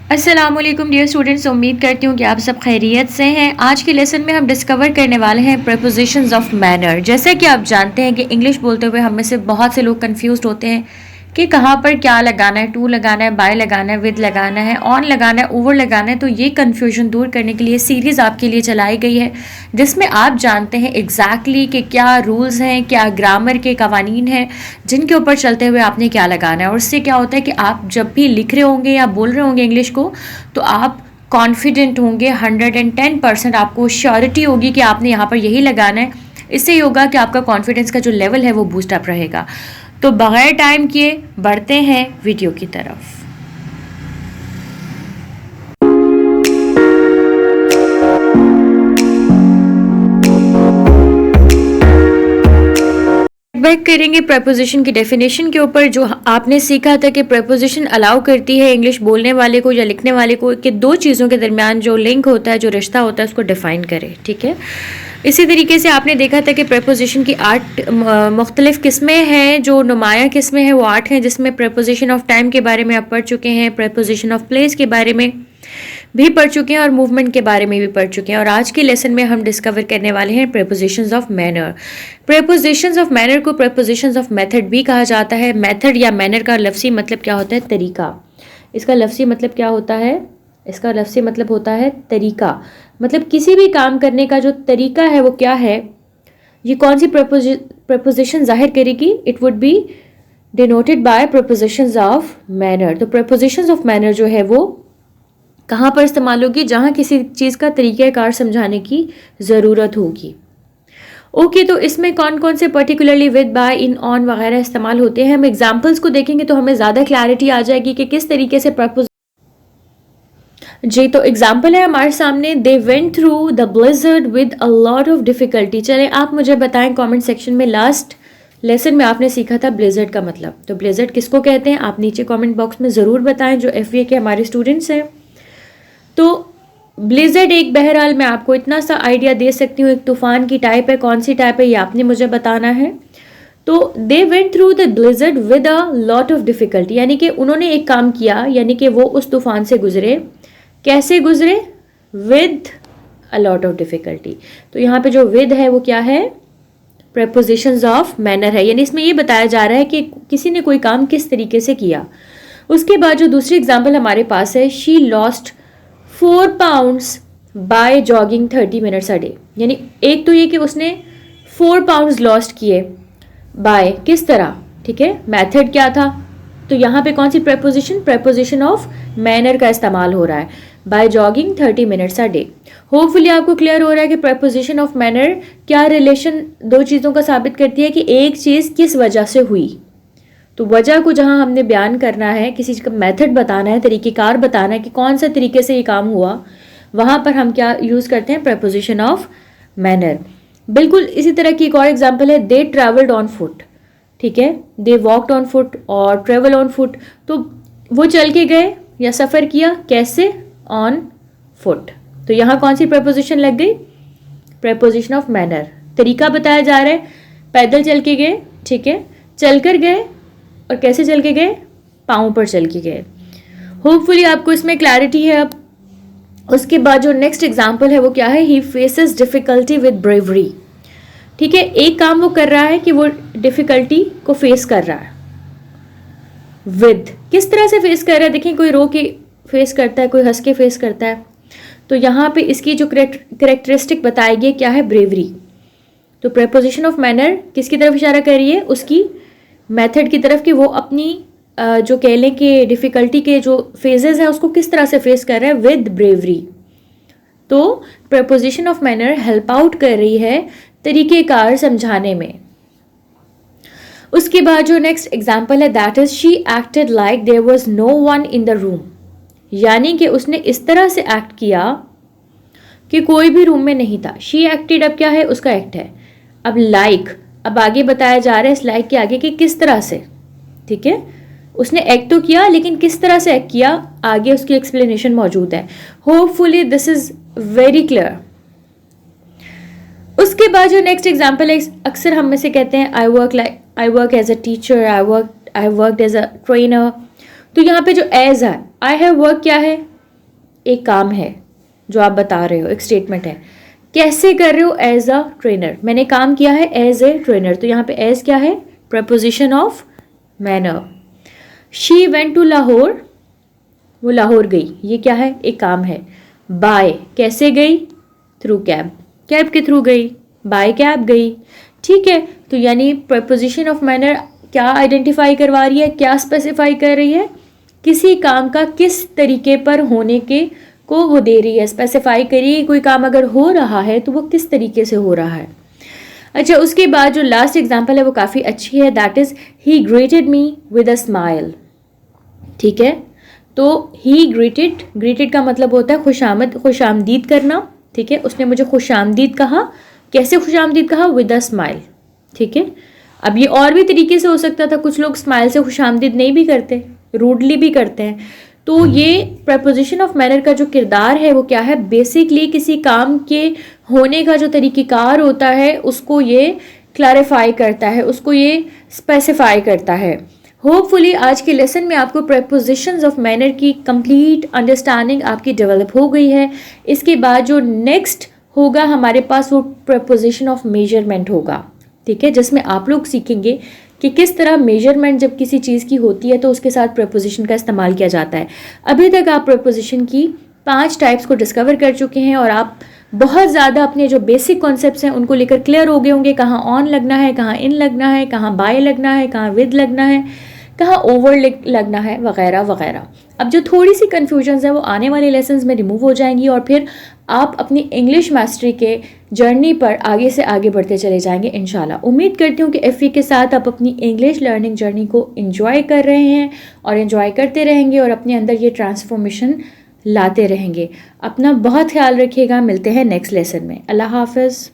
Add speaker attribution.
Speaker 1: अस्सलामुअलैकुम dear students, उम्मीद करती हूँ कि आप सब खैरियत से हैं। आज के लेसन में हम डिस्कवर करने वाले हैं प्रेपोजिशंस ऑफ मैनर। जैसे कि आप जानते हैं कि इंग्लिश बोलते हुए हम में से बहुत से लोग कंफ्यूज्ड होते हैं कि कहाँ पर क्या लगाना है, टू लगाना है, बाय लगाना है, विद लगाना है, ऑन लगाना है, ओवर लगाना है। तो ये कन्फ्यूजन दूर करने के लिए सीरीज़ आपके लिए चलाई गई है जिसमें आप जानते हैं एग्जैक्टली कि क्या रूल्स हैं, क्या ग्रामर के कवानीन हैं जिनके ऊपर चलते हुए आपने क्या लगाना है। और इससे क्या होता है कि आप जब भी लिख रहे होंगे या बोल रहे होंगे इंग्लिश को तो आप कॉन्फिडेंट होंगे, 110% आपको श्योरिटी होगी कि आपने यहाँ पर यही लगाना है। इससे ये होगा कि आपका कॉन्फिडेंस का जो लेवल है वो बूस्ट अप रहेगा। तो बगैर टाइम किए बढ़ते हैं वीडियो की तरफ। बैक करेंगे प्रेपोजिशन की डेफिनेशन के ऊपर। जो आपने सीखा था कि प्रेपोजिशन अलाउ करती है इंग्लिश बोलने वाले को या लिखने वाले को कि दो चीज़ों के दरमियान जो लिंक होता है, जो रिश्ता होता है, उसको डिफाइन करे। ठीक है, इसी तरीके से आपने देखा था कि प्रेपोजिशन की 8 मुख्तलिफ किस्में हैं। जो नुमाया किस्में हैं वो 8 हैं, जिसमें प्रेपोजिशन ऑफ टाइम के बारे में आप पढ़ चुके हैं, प्रेपोजिशन ऑफ प्लेस के बारे में भी पढ़ चुके हैं और मूवमेंट के बारे में भी पढ़ चुके हैं। और आज के लेसन में हम डिस्कवर करने वाले हैं prepositions of manner. Prepositions of manner को प्रेपोजिशंस ऑफ मेथड भी कहा जाता है। मेथड या मैनर का लफ्ज़ी मतलब क्या होता है? तरीका। इसका लफ्ज़ी मतलब क्या होता है? इसका लफ्ज़ी मतलब होता है तरीका। मतलब किसी भी काम करने का जो तरीका है वो क्या है, ये कौन सी प्रेपोजिशन जाहिर करेगी? It would be denoted by prepositions of manner. तो प्रेपोजिशंस ऑफ मैनर जो है वो कहाँ पर इस्तेमाल होगी? जहाँ किसी चीज़ का तरीक़ाकार समझाने की ज़रूरत होगी। ओके, तो इसमें कौन कौन से particularly with, by, in, on वगैरह इस्तेमाल होते हैं। हम एग्जांपल्स को देखेंगे तो हमें ज़्यादा क्लैरिटी आ जाएगी कि किस तरीके से जी, तो एग्जाम्पल है हमारे सामने, they went through the Blizzard with a lot of difficulty. चलें आप मुझे बताएं कमेंट सेक्शन में, लास्ट लेसन में आपने सीखा था ब्लिज़र्ड का मतलब। तो ब्लिज़र्ड किसको कहते हैं आप नीचे कमेंट बॉक्स में ज़रूर बताएं, जो FBA के हमारे स्टूडेंट्स हैं। तो ब्लिज़र्ड एक, बहरहाल मैं आपको इतना सा आइडिया दे सकती हूँ, एक तूफ़ान की टाइप है। कौन सी टाइप है ये आपने मुझे बताना है। तो they went through the Blizzard with a lot of difficulty, यानी कि उन्होंने एक काम किया, यानी कि वो उस तूफ़ान से गुजरे। कैसे गुजरे? With a lot of difficulty. तो यहाँ पे जो विद है वो क्या है? प्रेपोजिशंस ऑफ मैनर है, यानी इसमें ये बताया जा रहा है कि किसी ने कोई काम किस तरीके से किया। उसके बाद जो दूसरी एग्जाम्पल हमारे पास है, she lost 4 pounds by jogging 30 minutes a day. यानी एक तो ये कि उसने 4 पाउंड्स लॉस्ट किए बाय, किस तरह? ठीक है, मेथड क्या था? तो यहाँ पे कौन सी प्रेपोजिशन? प्रेपोजिशन ऑफ मैनर का इस्तेमाल हो रहा है, by jogging 30 minutes a day. Hopefully आपको क्लियर हो रहा है कि प्रेपोजिशन ऑफ मैनर क्या रिलेशन दो चीज़ों का साबित करती है कि एक चीज़ किस वजह से हुई। तो वजह को जहाँ हमने बयान करना है, किसी चीज़ का मेथड बताना है, तरीक़ेकार बताना है कि कौन सा तरीके से ये काम हुआ, वहाँ पर हम क्या यूज़ करते हैं? Preposition of manner. बिल्कुल इसी तरह की एक और एग्जाम्पल है, दे ट्रैवल्ड ऑन फुट। ठीक है, दे वॉकड ऑन फुट और ट्रेवल ऑन फुट। तो वो चल के गए या सफ़र किया, कैसे? On foot. तो यहाँ कौन सी प्रेपोजिशन लग गई? Preposition of manner. तरीका बताया जा रहा है, पैदल चल के गए। ठीक है, चल कर गए और कैसे चल के गए? पाँव पर चल के गए। होपफुली आपको इसमें क्लैरिटी है अब। उसके बाद जो नेक्स्ट एग्जाम्पल है वो क्या है? He faces difficulty with bravery. ठीक है, एक काम वो कर रहा है कि वो डिफ़िकल्टी को फेस कर रहा है। विद किस तरह से फेस कर रहा है? देखिए, कोई रो के फेस करता है, कोई हंस के फेस करता है। तो यहाँ पे इसकी जो करेक्टरिस्टिक बताई गई क्या है? ब्रेवरी। तो प्रेपोजिशन ऑफ मैनर किसकी तरफ इशारा कर रही है? उसकी मेथड की तरफ, कि वो अपनी जो कह लें कि डिफ़िकल्टी के जो फेजेस हैं उसको किस तरह से फेस कर रहा है? With bravery. तो preposition of manner help out कर रही है तरीक़ेकार समझाने में। उसके बाद जो नेक्स्ट एग्जाम्पल है, that is she acted like there was no one in the room. यानी कि उसने इस तरह से एक्ट किया कि कोई भी रूम में नहीं था। शी एक्टेड अब क्या है? उसका एक्ट है। अब लाइक, अब आगे बताया जा रहा है इस लाइक के आगे कि किस तरह से। ठीक है, उसने एक्ट तो किया लेकिन किस तरह से एक्ट किया, आगे उसकी एक्सप्लेनेशन मौजूद है। Hopefully this is very clear. उसके बाद जो नेक्स्ट एग्जाम्पल है, अक्सर हम में से कहते हैं I work as a teacher, I work as a trainer. तो यहाँ पे जो एज है, आई हैव वर्क क्या है? एक काम है जो आप बता रहे हो, एक स्टेटमेंट है। कैसे कर रहे हो? एज अ ट्रेनर, मैंने काम किया है एज ए ट्रेनर, तो यहाँ पे एज क्या है? Preposition of manner. She went to Lahore, वो लाहौर गई, ये क्या है? एक काम है। बाय, कैसे गई? थ्रू कैब, कैब के थ्रू गई, बाय कैब गई। ठीक है, तो यानी प्रपोजिशन ऑफ मैनर क्या आइडेंटिफाई करवा रही है, क्या स्पेसिफाई कर रही है? किसी काम का किस तरीके पर होने के को वो दे रही है, स्पेसिफाई करिए। कोई काम अगर हो रहा है तो वो किस तरीके से हो रहा है। अच्छा, उसके बाद जो लास्ट एग्जांपल है वो काफ़ी अच्छी है, that is he greeted me with a smile. ठीक है, तो ही ग्रेटेड, ग्रेटेड का मतलब होता है खुशामद, खुशामदीद करना। ठीक है, उसने मुझे खुशामदीद कहा। कैसे खुशामदीद कहा? With a smile. ठीक है, अब ये और भी तरीके से हो सकता था, कुछ लोग स्माइल से खुशामदीद नहीं भी करते, रूडली भी करते हैं। तो ये प्रपोजिशन ऑफ मैनर का जो किरदार है वो क्या है? बेसिकली किसी काम के होने का जो तरीक़ेकार होता है उसको ये क्लैरिफाई करता है, उसको ये स्पेसिफाई करता है। होपफुली आज के लेसन में आपको प्रपोजिशंस ऑफ मैनर की कंप्लीट अंडरस्टैंडिंग आपकी डेवलप हो गई है। इसके बाद जो नेक्स्ट होगा हमारे पास वो प्रपोजिशन ऑफ मेजरमेंट होगा। ठीक है, जिसमें आप लोग सीखेंगे कि किस तरह मेजरमेंट जब किसी चीज़ की होती है तो उसके साथ प्रपोजिशन का इस्तेमाल किया जाता है। अभी तक आप प्रपोजिशन की 5 टाइप्स को डिस्कवर कर चुके हैं और आप बहुत ज़्यादा अपने जो बेसिक कॉन्सेप्ट्स हैं उनको लेकर क्लियर हो गए होंगे। कहाँ ऑन लगना है, कहाँ इन लगना है, कहाँ बाय लगना है, कहाँ विद लगना है, कहाँ ओवर लगना है, वगैरह वगैरह। अब जो थोड़ी सी कन्फ्यूजन्स हैं वो आने वाले लेसन्स में रिमूव हो जाएंगी और फिर आप अपनी इंग्लिश मास्टरी के जर्नी पर आगे से आगे बढ़ते चले जाएंगे इंशाल्लाह। उम्मीद करती हूँ कि एफ़ी के साथ आप अपनी इंग्लिश लर्निंग जर्नी को एंजॉय कर रहे हैं और एंजॉय करते रहेंगे और अपने अंदर ये ट्रांसफॉर्मेशन लाते रहेंगे। अपना बहुत ख्याल रखिएगा, मिलते हैं नेक्स्ट लेसन में। अल्लाह हाफ़िज़।